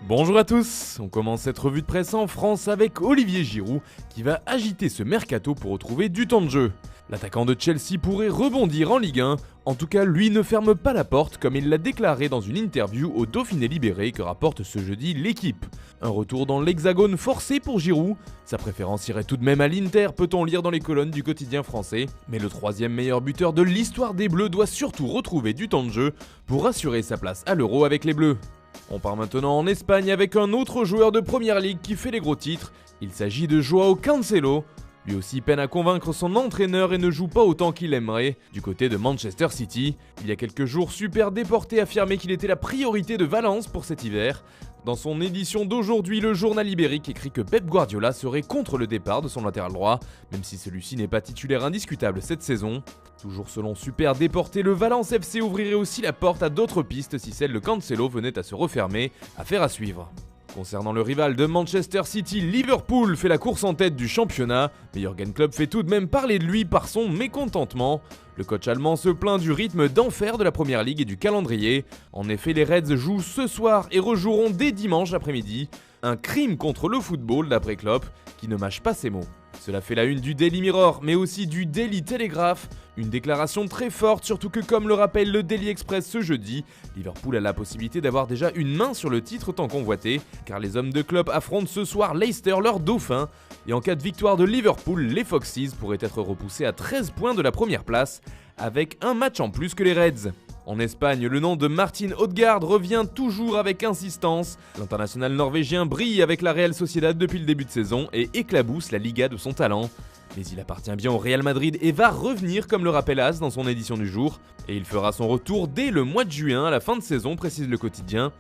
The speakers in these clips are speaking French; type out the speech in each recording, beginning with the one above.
Bonjour à tous, on commence cette revue de presse en France avec Olivier Giroud qui va agiter ce mercato pour retrouver du temps de jeu. L'attaquant de Chelsea pourrait rebondir en Ligue 1, en tout cas lui ne ferme pas la porte comme il l'a déclaré dans une interview au Dauphiné Libéré que rapporte ce jeudi l'équipe. Un retour dans l'hexagone forcé pour Giroud, sa préférence irait tout de même à l'Inter peut-on lire dans les colonnes du quotidien français, mais le troisième meilleur buteur de l'histoire des Bleus doit surtout retrouver du temps de jeu pour assurer sa place à l'Euro avec les Bleus. On part maintenant en Espagne avec un autre joueur de Première Ligue qui fait les gros titres, il s'agit de Joao Cancelo. Lui aussi peine à convaincre son entraîneur et ne joue pas autant qu'il aimerait. Du côté de Manchester City, il y a quelques jours, Super Déporté affirmait qu'il était la priorité de Valence pour cet hiver. Dans son édition d'aujourd'hui, le journal ibérique écrit que Pep Guardiola serait contre le départ de son latéral droit, même si celui-ci n'est pas titulaire indiscutable cette saison. Toujours selon Super Déporté, le Valence FC ouvrirait aussi la porte à d'autres pistes si celle de Cancelo venait à se refermer, affaire à suivre. Concernant le rival de Manchester City, Liverpool fait la course en tête du championnat, mais Jürgen Klopp fait tout de même parler de lui par son mécontentement. Le coach allemand se plaint du rythme d'enfer de la Première Ligue et du calendrier. En effet, les Reds jouent ce soir et rejoueront dès dimanche après-midi. Un crime contre le football d'après Klopp, qui ne mâche pas ses mots. Cela fait la une du Daily Mirror, mais aussi du Daily Telegraph. Une déclaration très forte, surtout que comme le rappelle le Daily Express ce jeudi, Liverpool a la possibilité d'avoir déjà une main sur le titre tant convoité, car les hommes de Klopp affrontent ce soir Leicester, leur dauphin, et en cas de victoire de Liverpool, les Foxes pourraient être repoussés à 13 points de la première place, avec un match en plus que les Reds. En Espagne, le nom de Martin Odegaard revient toujours avec insistance. L'international norvégien brille avec la Real Sociedad depuis le début de saison et éclabousse la Liga de son talent. Mais il appartient bien au Real Madrid et va revenir comme le rappelle AS dans son édition du jour. Et il fera son retour dès le mois de juin à la fin de saison, précise le quotidien.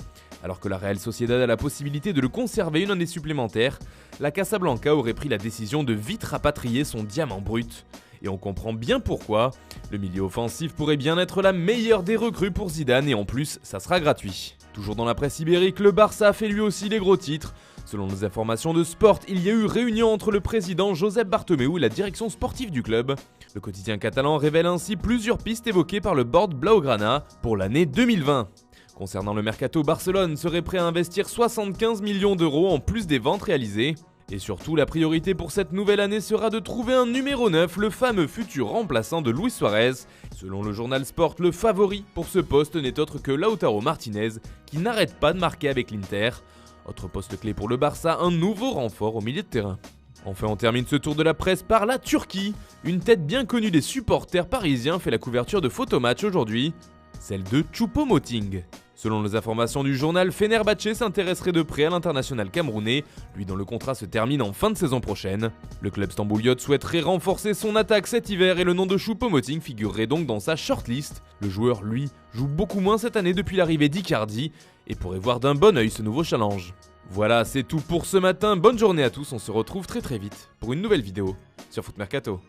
Alors que la Real Sociedad a la possibilité de le conserver une année supplémentaire, la Casablanca aurait pris la décision de vite rapatrier son diamant brut. Et on comprend bien pourquoi. Le milieu offensif pourrait bien être la meilleure des recrues pour Zidane et en plus, ça sera gratuit. Toujours dans la presse ibérique, le Barça fait lui aussi les gros titres. Selon les informations de Sport, il y a eu réunion entre le président Josep Bartomeu et la direction sportive du club. Le quotidien catalan révèle ainsi plusieurs pistes évoquées par le board Blaugrana pour l'année 2020. Concernant le mercato, Barcelone serait prêt à investir 75 millions d'euros en plus des ventes réalisées. Et surtout, la priorité pour cette nouvelle année sera de trouver un numéro 9, le fameux futur remplaçant de Luis Suarez. Selon le journal Sport, le favori pour ce poste n'est autre que Lautaro Martinez, qui n'arrête pas de marquer avec l'Inter. Autre poste clé pour le Barça, un nouveau renfort au milieu de terrain. Enfin, on termine ce tour de la presse par la Turquie. Une tête bien connue des supporters parisiens fait la couverture de Photomatch aujourd'hui, celle de Choupo-Moting. Selon les informations du journal, Fenerbahçe s'intéresserait de près à l'international camerounais, lui dont le contrat se termine en fin de saison prochaine. Le club stambouliote souhaiterait renforcer son attaque cet hiver et le nom de Choupo-Moting figurerait donc dans sa shortlist. Le joueur, lui, joue beaucoup moins cette année depuis l'arrivée d'Icardi et pourrait voir d'un bon œil ce nouveau challenge. Voilà, c'est tout pour ce matin, bonne journée à tous, on se retrouve très vite pour une nouvelle vidéo sur Foot Mercato.